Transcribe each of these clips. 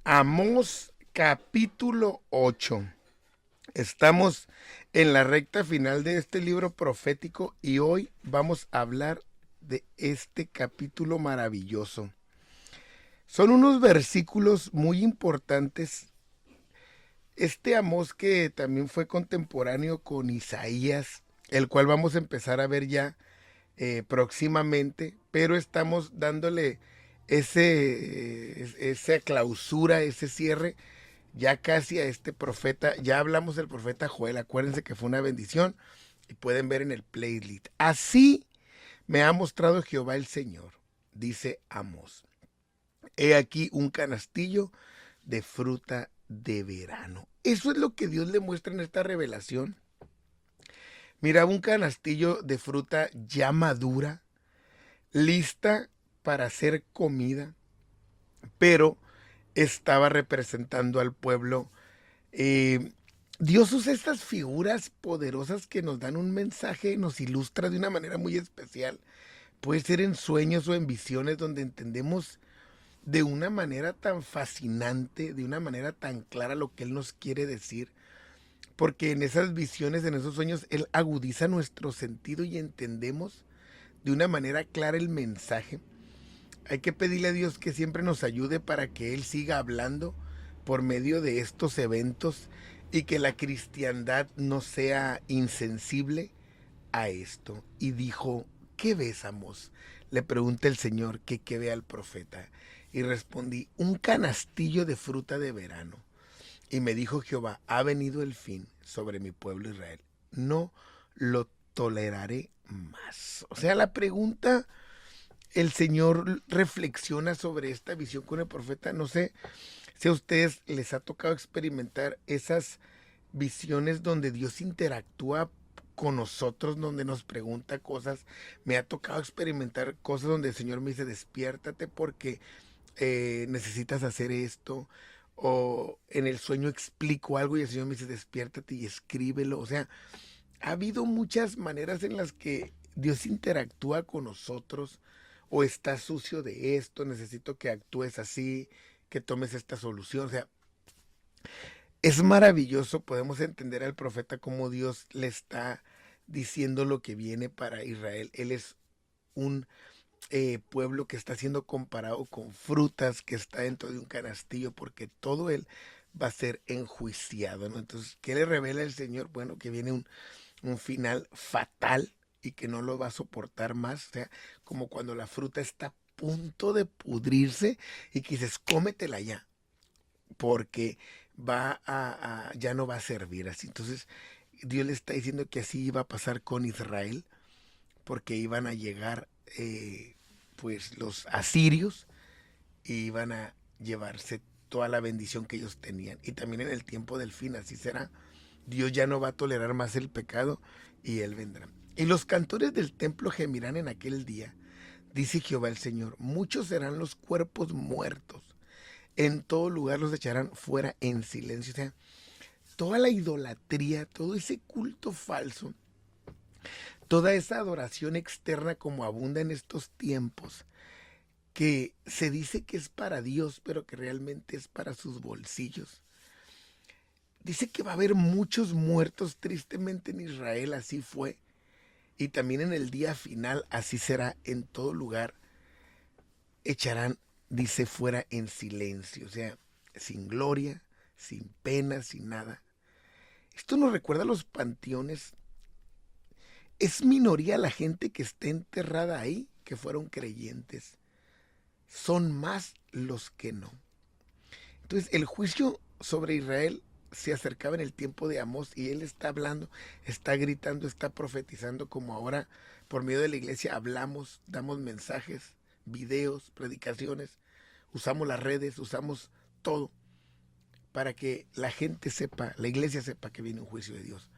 Amós capítulo 8. Estamos en la recta final de este libro profético y hoy vamos a hablar de este capítulo maravilloso. Son unos versículos muy importantes. Este Amós que también fue contemporáneo con Isaías, el cual vamos a empezar a ver ya próximamente, pero estamos dándole esa clausura, ese cierre ya casi a este profeta. Ya hablamos del profeta Joel, acuérdense que fue una bendición y pueden ver en el playlist. Así me ha mostrado Jehová el Señor, dice Amós. He aquí un canastillo de fruta de verano. Eso es lo que Dios le muestra en esta revelación. Mira, un canastillo de fruta ya madura, lista para ser comida, pero estaba representando al pueblo. Eh, Dios usa estas figuras poderosas que nos dan un mensaje, nos ilustra de una manera muy especial. Puede ser en sueños o en visiones donde entendemos de una manera tan fascinante, de una manera tan clara lo que Él nos quiere decir. Porque en esas visiones, en esos sueños, Él agudiza nuestro sentido y entendemos de una manera clara el mensaje. Hay que pedirle a Dios que siempre nos ayude para que Él siga hablando por medio de estos eventos y que la cristiandad no sea insensible a esto. Y dijo, ¿qué ves, Amós? Le pregunta el Señor que qué ve al profeta. Y respondí, un canastillo de fruta de verano. Y me dijo Jehová, ha venido el fin sobre mi pueblo Israel. No lo toleraré más. O sea, la pregunta, el Señor reflexiona sobre esta visión con el profeta. No sé si a ustedes les ha tocado experimentar esas visiones donde Dios interactúa con nosotros, donde nos pregunta cosas. Me ha tocado experimentar cosas donde el Señor me dice, despiértate porque necesitas hacer esto. O en el sueño explico algo y el Señor me dice, despiértate y escríbelo. O sea, ha habido muchas maneras en las que Dios interactúa con nosotros. O estás sucio de esto, necesito que actúes así, que tomes esta solución. O sea, es maravilloso, podemos entender al profeta como Dios le está diciendo lo que viene para Israel. Él es un pueblo que está siendo comparado con frutas, que está dentro de un canastillo, porque todo él va a ser enjuiciado, ¿no? Entonces, ¿qué le revela el Señor? Bueno, que viene un final fatal y que no lo va a soportar más. O sea, como cuando la fruta está a punto de pudrirse y que dices, cómetela ya, porque ya no va a servir así. Entonces, Dios le está diciendo que así iba a pasar con Israel, porque iban a llegar pues los asirios y iban a llevarse toda la bendición que ellos tenían. Y también en el tiempo del fin así será. Dios ya no va a tolerar más el pecado y Él vendrá. Y los cantores del templo gemirán en aquel día, dice Jehová el Señor, muchos serán los cuerpos muertos, en todo lugar los echarán fuera en silencio. O sea, toda la idolatría, todo ese culto falso, toda esa adoración externa como abunda en estos tiempos, que se dice que es para Dios, pero que realmente es para sus bolsillos. Dice que va a haber muchos muertos, tristemente en Israel así fue, y también en el día final así será en todo lugar. Echarán, dice, fuera en silencio, o sea, sin gloria, sin pena, sin nada. Esto nos recuerda a los panteones. Es minoría la gente que está enterrada ahí, que fueron creyentes. Son más los que no. Entonces, el juicio sobre Israel se acercaba en el tiempo de Amós y él está hablando, está gritando, está profetizando como ahora por medio de la iglesia hablamos, damos mensajes, videos, predicaciones, usamos las redes, usamos todo para que la gente sepa, la iglesia sepa que viene un juicio de Dios.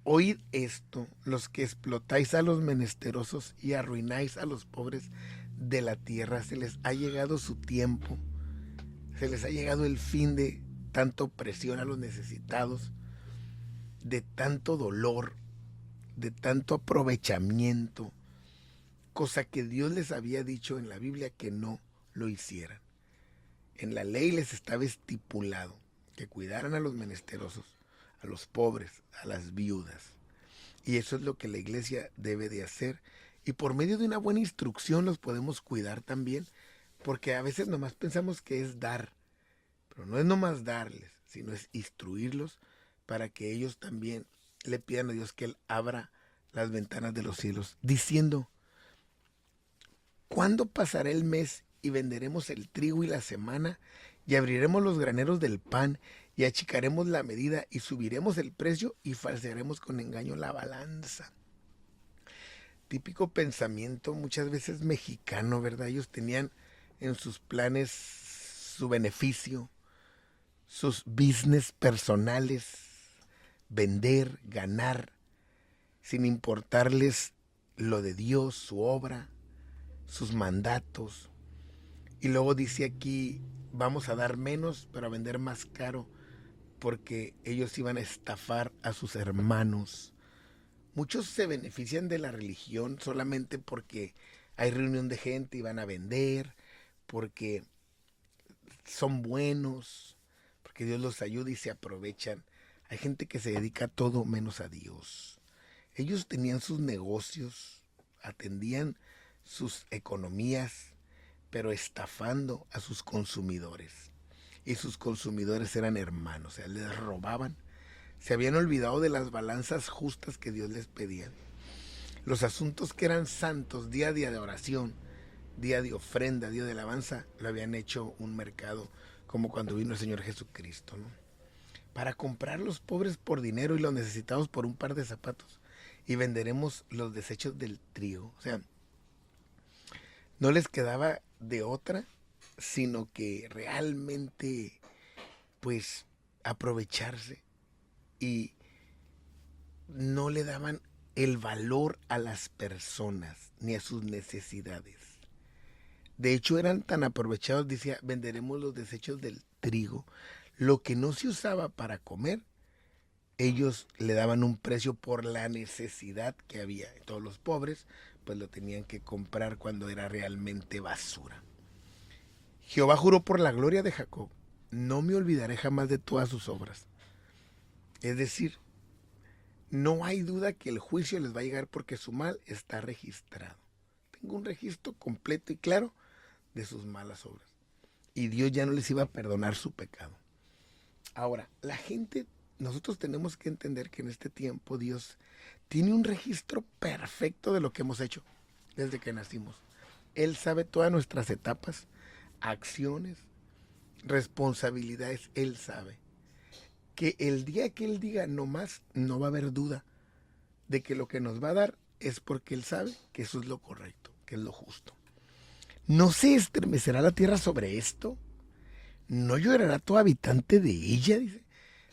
Oíd esto, los que explotáis a los menesterosos y arruináis a los pobres de la tierra, se les ha llegado su tiempo, se les ha llegado el fin de tanta opresión a los necesitados, de tanto dolor, de tanto aprovechamiento, cosa que Dios les había dicho en la Biblia que no lo hicieran. En la ley les estaba estipulado que cuidaran a los menesterosos, a los pobres, a las viudas. Y eso es lo que la iglesia debe de hacer. Y por medio de una buena instrucción los podemos cuidar también, porque a veces nomás pensamos que es dar, pero no es nomás darles, sino es instruirlos para que ellos también le pidan a Dios que Él abra las ventanas de los cielos, diciendo, ¿cuándo pasará el mes y venderemos el trigo y la semana y abriremos los graneros del pan y achicaremos la medida y subiremos el precio y falsearemos con engaño la balanza? Típico pensamiento muchas veces mexicano, ¿verdad? Ellos tenían en sus planes su beneficio, sus business personales, vender, ganar, sin importarles lo de Dios, su obra, sus mandatos. Y luego dice aquí, vamos a dar menos, pero a vender más caro, porque ellos iban a estafar a sus hermanos. Muchos se benefician de la religión solamente porque hay reunión de gente y van a vender, porque son buenos, porque Dios los ayuda y se aprovechan. Hay gente que se dedica a todo menos a Dios. Ellos tenían sus negocios, atendían sus economías, pero estafando a sus consumidores. Y sus consumidores eran hermanos, o sea, les robaban. Se habían olvidado de las balanzas justas que Dios les pedía. Los asuntos que eran santos, día a día de oración, día de ofrenda, día de alabanza, lo habían hecho un mercado, como cuando vino el Señor Jesucristo, ¿no? Para comprar los pobres por dinero y los necesitados por un par de zapatos. Y venderemos los desechos del trigo. O sea, no les quedaba de otra, sino que realmente, pues, aprovecharse. Y no le daban el valor a las personas ni a sus necesidades. De hecho, eran tan aprovechados, decía, venderemos los desechos del trigo. Lo que no se usaba para comer, ellos le daban un precio por la necesidad que había. Todos los pobres, pues lo tenían que comprar cuando era realmente basura. Jehová juró por la gloria de Jacob, no me olvidaré jamás de todas sus obras. Es decir, no hay duda que el juicio les va a llegar porque su mal está registrado. Tengo un registro completo y claro de sus malas obras. Y Dios ya no les iba a perdonar su pecado. Ahora, la gente, nosotros tenemos que entender que en este tiempo Dios tiene un registro perfecto de lo que hemos hecho desde que nacimos. Él sabe todas nuestras etapas, acciones, responsabilidades. Él sabe que el día que Él diga no más, no va a haber duda de que lo que nos va a dar es porque Él sabe que eso es lo correcto, que es lo justo. ¿No se estremecerá la tierra sobre esto? ¿No llorará todo habitante de ella? Dice.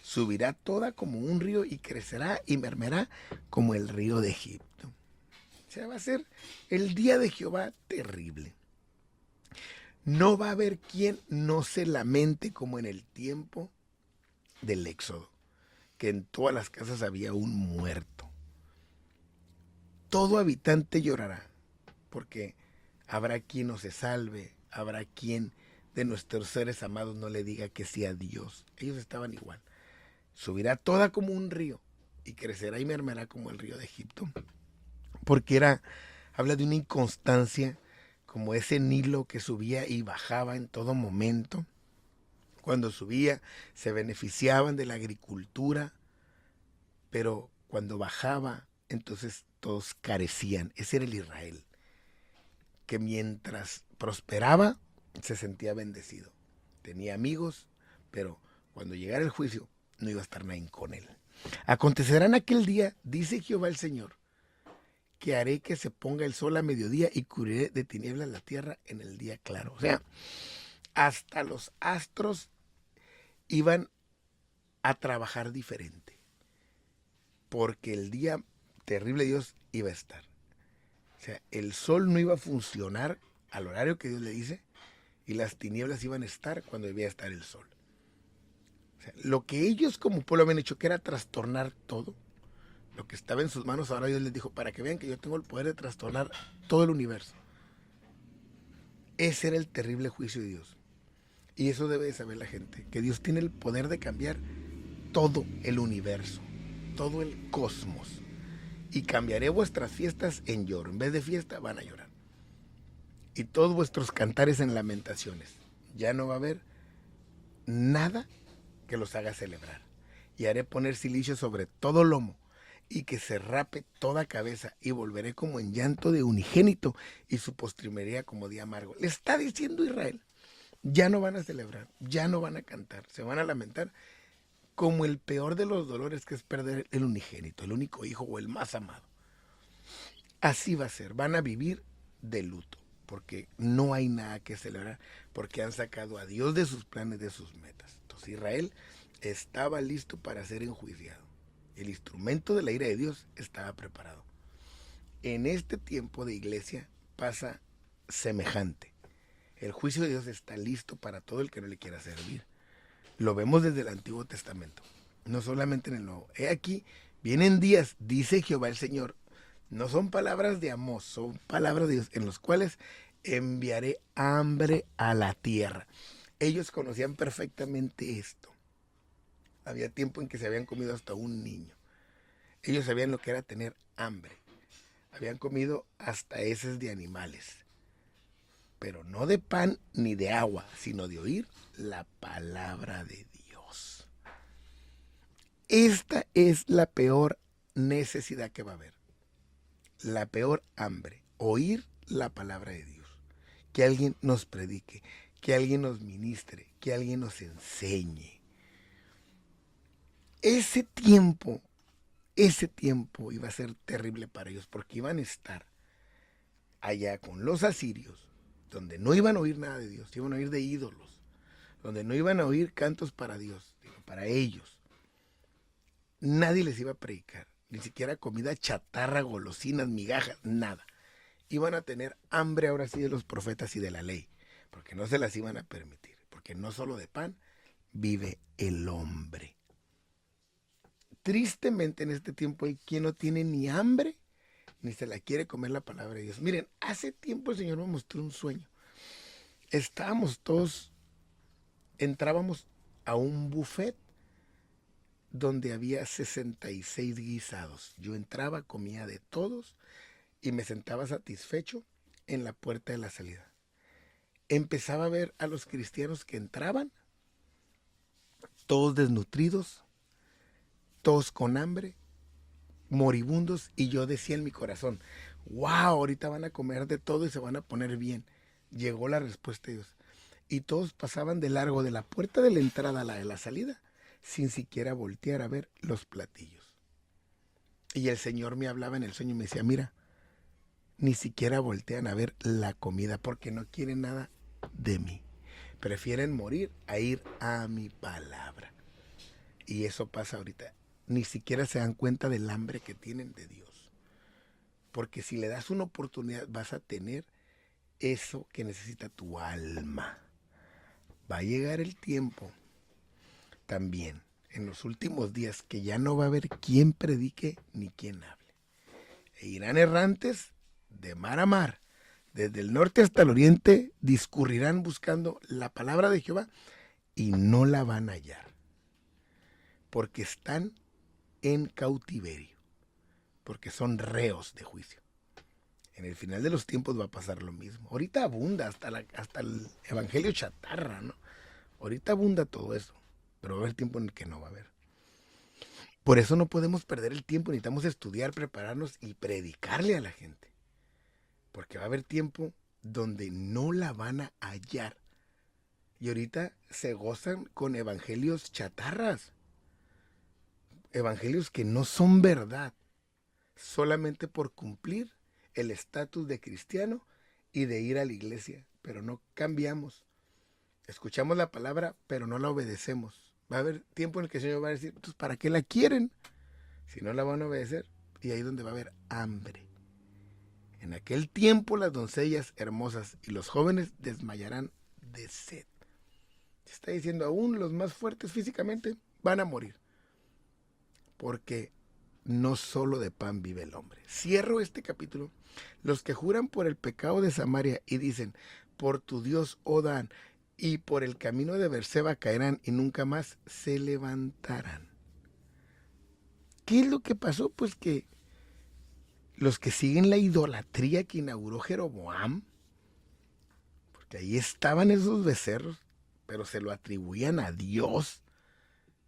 Subirá toda como un río y crecerá y mermerá como el río de Egipto. O sea, va a ser el día de Jehová terrible. No va a haber quien no se lamente como en el tiempo del Éxodo, que en todas las casas había un muerto. Todo habitante llorará, porque habrá quien no se salve, habrá quien de nuestros seres amados no le diga que sí a Dios. Ellos estaban igual. Subirá toda como un río y crecerá y mermará como el río de Egipto. Porque habla de una inconstancia, como ese Nilo que subía y bajaba en todo momento. Cuando subía se beneficiaban de la agricultura, pero cuando bajaba, entonces todos carecían. Ese era el Israel, que mientras prosperaba, se sentía bendecido. Tenía amigos, pero cuando llegara el juicio, no iba a estar nadie con él. Acontecerá en aquel día, dice Jehová el Señor, que haré que se ponga el sol a mediodía y cubriré de tinieblas la tierra en el día claro. O sea, hasta los astros iban a trabajar diferente, porque el día terrible de Dios iba a estar. O sea, el sol no iba a funcionar al horario que Dios le dice y las tinieblas iban a estar cuando debía estar el sol. O sea, lo que ellos como pueblo habían hecho, que era trastornar todo, lo que estaba en sus manos, ahora Dios les dijo, para que vean que yo tengo el poder de trastornar todo el universo. Ese era el terrible juicio de Dios. Y eso debe de saber la gente, que Dios tiene el poder de cambiar todo el universo, todo el cosmos. Y cambiaré vuestras fiestas en lloro. En vez de fiesta van a llorar. Y todos vuestros cantares en lamentaciones. Ya no va a haber nada que los haga celebrar. Y haré poner silicio sobre todo lomo, y que se rape toda cabeza, y volveré como en llanto de unigénito, y su postrimería como día amargo. Le está diciendo Israel, ya no van a celebrar, ya no van a cantar, se van a lamentar como el peor de los dolores, que es perder el unigénito, el único hijo o el más amado. Así va a ser, van a vivir de luto, porque no hay nada que celebrar, porque han sacado a Dios de sus planes, de sus metas. Entonces Israel estaba listo para ser enjuiciado. El instrumento de la ira de Dios estaba preparado. En este tiempo de iglesia pasa semejante. El juicio de Dios está listo para todo el que no le quiera servir. Lo vemos desde el Antiguo Testamento, no solamente en el Nuevo. He aquí, vienen días, dice Jehová el Señor. No son palabras de Amós, son palabras de Dios, en los cuales enviaré hambre a la tierra. Ellos conocían perfectamente esto. Había tiempo en que se habían comido hasta un niño. Ellos sabían lo que era tener hambre. Habían comido hasta heces de animales. Pero no de pan ni de agua, sino de oír la palabra de Dios. Esta es la peor necesidad que va a haber. La peor hambre. Oír la palabra de Dios. Que alguien nos predique, que alguien nos ministre, que alguien nos enseñe. Ese tiempo iba a ser terrible para ellos, porque iban a estar allá con los asirios, donde no iban a oír nada de Dios, iban a oír de ídolos, donde no iban a oír cantos para Dios, sino para ellos. Nadie les iba a predicar, ni siquiera comida chatarra, golosinas, migajas, nada. Iban a tener hambre ahora sí de los profetas y de la ley, porque no se las iban a permitir, porque no solo de pan vive el hombre. Tristemente en este tiempo hay quien no tiene ni hambre, ni se la quiere comer la palabra de Dios. Miren, hace tiempo el Señor me mostró un sueño. Estábamos todos, entrábamos a un buffet donde había 66 guisados. Yo entraba, comía de todos y me sentaba satisfecho en la puerta de la salida. Empezaba a ver a los cristianos que entraban, todos desnutridos, todos con hambre, moribundos, y yo decía en mi corazón, wow, ahorita van a comer de todo y se van a poner bien. Llegó la respuesta de Dios. Y todos pasaban de largo de la puerta de la entrada a la de la salida, sin siquiera voltear a ver los platillos. Y el Señor me hablaba en el sueño y me decía, mira, ni siquiera voltean a ver la comida, porque no quieren nada de mí. Prefieren morir a ir a mi palabra. Y eso pasa ahorita. Ni siquiera se dan cuenta del hambre que tienen de Dios. Porque si le das una oportunidad, vas a tener eso que necesita tu alma. Va a llegar el tiempo también, en los últimos días, que ya no va a haber quien predique ni quien hable. E irán errantes de mar a mar, desde el norte hasta el oriente, discurrirán buscando la palabra de Jehová y no la van a hallar. Porque están en cautiverio, porque son reos de juicio. En el final de los tiempos va a pasar lo mismo. Ahorita abunda hasta el evangelio chatarra, ¿no? Ahorita abunda todo eso, pero va a haber tiempo en el que no va a haber. Por eso no podemos perder el tiempo, necesitamos estudiar, prepararnos y predicarle a la gente. Porque va a haber tiempo donde no la van a hallar. Y ahorita se gozan con evangelios chatarras. Evangelios que no son verdad, solamente por cumplir el estatus de cristiano y de ir a la iglesia, pero no cambiamos. Escuchamos la palabra, pero no la obedecemos. Va a haber tiempo en el que el Señor va a decir, entonces, ¿para qué la quieren? Si no la van a obedecer, y ahí es donde va a haber hambre. En aquel tiempo las doncellas hermosas y los jóvenes desmayarán de sed. Se está diciendo, aún los más fuertes físicamente van a morir. Porque no solo de pan vive el hombre. Cierro este capítulo. Los que juran por el pecado de Samaria y dicen, por tu Dios, oh Dan, y por el camino de Berseba caerán y nunca más se levantarán. ¿Qué es lo que pasó? Pues que los que siguen la idolatría que inauguró Jeroboam, porque ahí estaban esos becerros, pero se lo atribuían a Dios,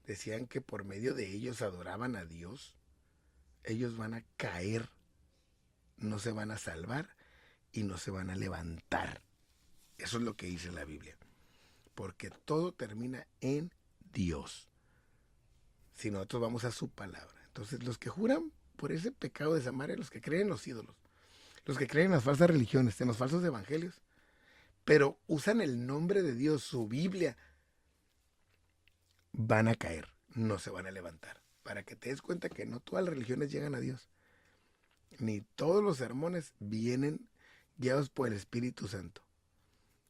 decían que por medio de ellos adoraban a Dios, ellos van a caer, no se van a salvar y no se van a levantar. Eso es lo que dice la Biblia. Porque todo termina en Dios. Si nosotros vamos a su palabra. Entonces, los que juran por ese pecado de Samaria, los que creen en los ídolos, los que creen en las falsas religiones, en los falsos evangelios, pero usan el nombre de Dios, su Biblia, van a caer, no se van a levantar. Para que te des cuenta que no todas las religiones llegan a Dios, ni todos los sermones vienen guiados por el Espíritu Santo.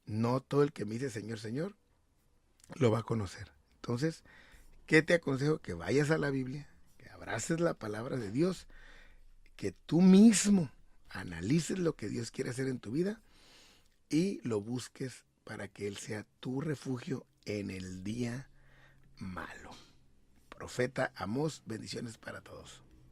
No todo el que me dice Señor, Señor, lo va a conocer. Entonces, ¿qué te aconsejo? Que vayas a la Biblia, que abraces la palabra de Dios, que tú mismo analices lo que Dios quiere hacer en tu vida y lo busques para que Él sea tu refugio en el día malo. Profeta Amós, bendiciones para todos.